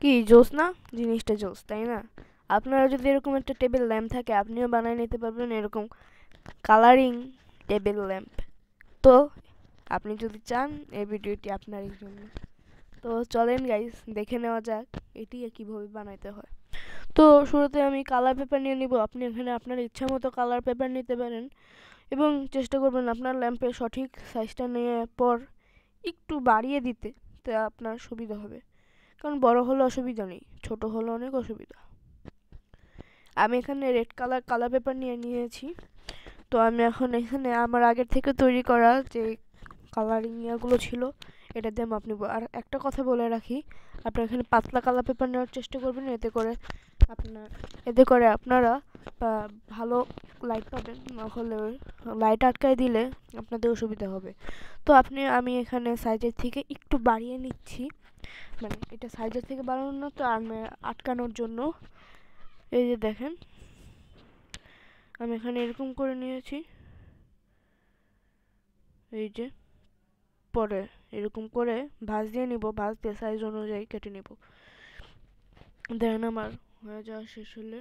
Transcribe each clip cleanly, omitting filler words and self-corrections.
কি জোস না? জিনিসটা জোস, তাই না? আপনারা যদি এরকম একটা টেবিল ল্যাম্প থাকে আপনিও বানিয়ে নিতে পারবেন এরকম কালারিং টেবিল ল্যাম্প। তো আপনি যদি চান এই ভিডিওটি আপনারই জন্য। তো চলেন গাইস দেখে নেওয়া যাক এটি কিভাবে বানাইতে হয়। তো শুরুতে আমি কালার পেপার নিয়ে নিব। আপনি এখানে আপনার ইচ্ছা মতো কালার পেপার নিতে পারেন এবং চেষ্টা করবেন আপনার ল্যাম্পের সঠিক সাইজটা নেওয়ার পর একটু বাড়িয়ে দিতে, তা আপনার সুবিধা হবে। কারণ বড় হলে অসুবিধা নেই, ছোট হলে অনেক অসুবিধা। আমি এখানে রেড কালার পেপার নিয়ে নিয়েছি। তো আমি এখন এখানে আমার আগের থেকে তৈরি করা যে কালারিং ইয়াগুলো ছিল এটা দিয়ে মাপ নিব। আর একটা কথা বলে রাখি, আপনারা এখানে পাতলা কালার পেপার নেওয়ার চেষ্টা করবেন, এতে করে আপনারা ভালো লাইট পাবেন। নাহলে লাইট আটকায় দিলে আপনাদের অসুবিধা হবে। তো আমি এখানে সাইজের থেকে একটু বাড়িয়ে নিচ্ছি, মানে এটা সাইজের থেকে বাড়ানো না তো আটকানোর জন্য। এই যে দেখেন আমি এখানে এরকম করে নিয়েছি, এই যে পরে এরকম করে ভাঁজ দিয়ে নিব, ভাঁজ দিয়ে সাইজ অনুযায়ী কেটে নিব। দেন আমার হয়ে যাওয়া শেষ হলে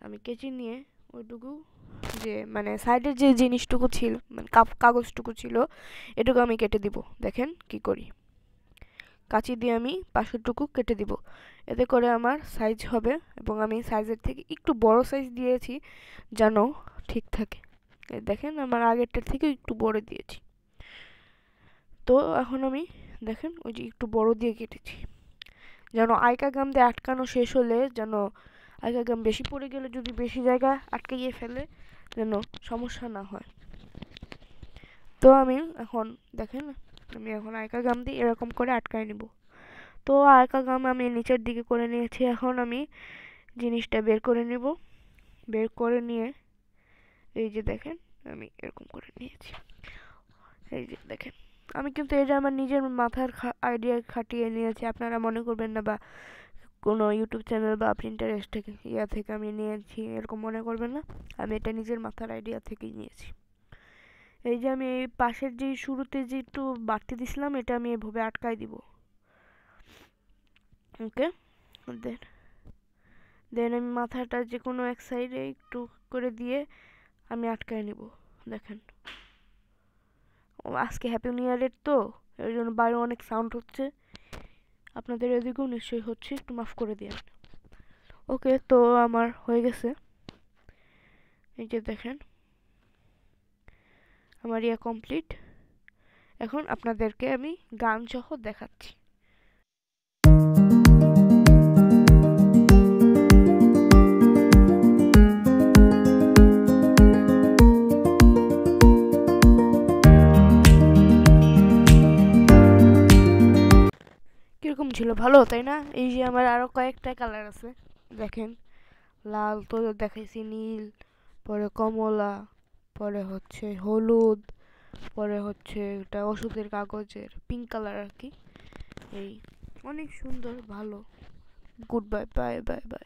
আমি কেচি নিয়ে ওইটুকু যে মানে সাইডের যে জিনিসটুকু ছিল, মানে কাগজটুকু ছিল, এটুকু আমি কেটে দিব। দেখেন কি করি, কাঁচি দিয়ে আমি পাশেরটুকু কেটে দিব। এতে করে আমার সাইজ হবে এবং আমি সাইজের থেকে একটু বড় সাইজ দিয়েছি যেন ঠিক থাকে। দেখেন আমার আগেরটার থেকে একটু বড় দিয়েছি। তো এখন আমি দেখেন ওই যে একটু বড় দিয়ে কেটেছি যেন আইকা গাম দিয়ে আটকানো শেষ হলে যেন আইকা গাম বেশি পড়ে গেলে যদি বেশি জায়গা আটকাইয়ে ফেলে যেন সমস্যা না হয়। তো আমি এখন দেখেন আমি এখন আইকা গাম দিয়ে এরকম করে আটকায় নিব। তো আইকা গাম আমি নিচের দিকে করে নিয়েছি। এখন আমি জিনিসটা বের করে নিব। বের করে নিয়ে এই যে দেখেন আমি এরকম করে নিয়েছি। এই যে দেখেন আমি কিন্তু এটা আমার নিজের মাথার আইডিয়া খাটিয়ে নিয়েছি, আপনারা মনে করবেন না বা কোনো ইউটিউব চ্যানেল বা প্রিন্টারেস্ট থেকে থেকে আমি নিয়েছি এরকম মনে করবেন না। আমি এটা নিজের মাথার আইডিয়া থেকেই নিয়েছি। এই যে আমি এই পাশের যে শুরুতে যে একটু বাড়তি দিছিলাম এটা আমি এভাবে আটকাই দিব। ওকে, দেন দেন আমি মাথাটা যে কোনো এক সাইডে একটু করে দিয়ে আমি আটকায় নিব। দেখেন আজকে হ্যাপি নিউ ইয়ারের তো এর জন্য বাইরে অনেক সাউন্ড হচ্ছে, আপনাদের এদিকেও নিশ্চয়ই হচ্ছে, একটু মাফ করে দিন। ওকে, তো আমার হয়ে গেছে। এই যে দেখেন আমার ইয়া কমপ্লিট। এখন আপনাদেরকে আমি গান সহ দেখাচ্ছি। কিরকম ছিল, ভালো তাই না? এই যে আমার আরো কয়েকটা কালার আছে, দেখেন লাল তো দেখাইছি, নীল, পরে কমলা, পরে হচ্ছে হলুদ, পরে হচ্ছে এটা ওষুধের কাগজের পিঙ্ক কালার আর কি। এই অনেক সুন্দর, ভালো। Good bye, bye bye bye.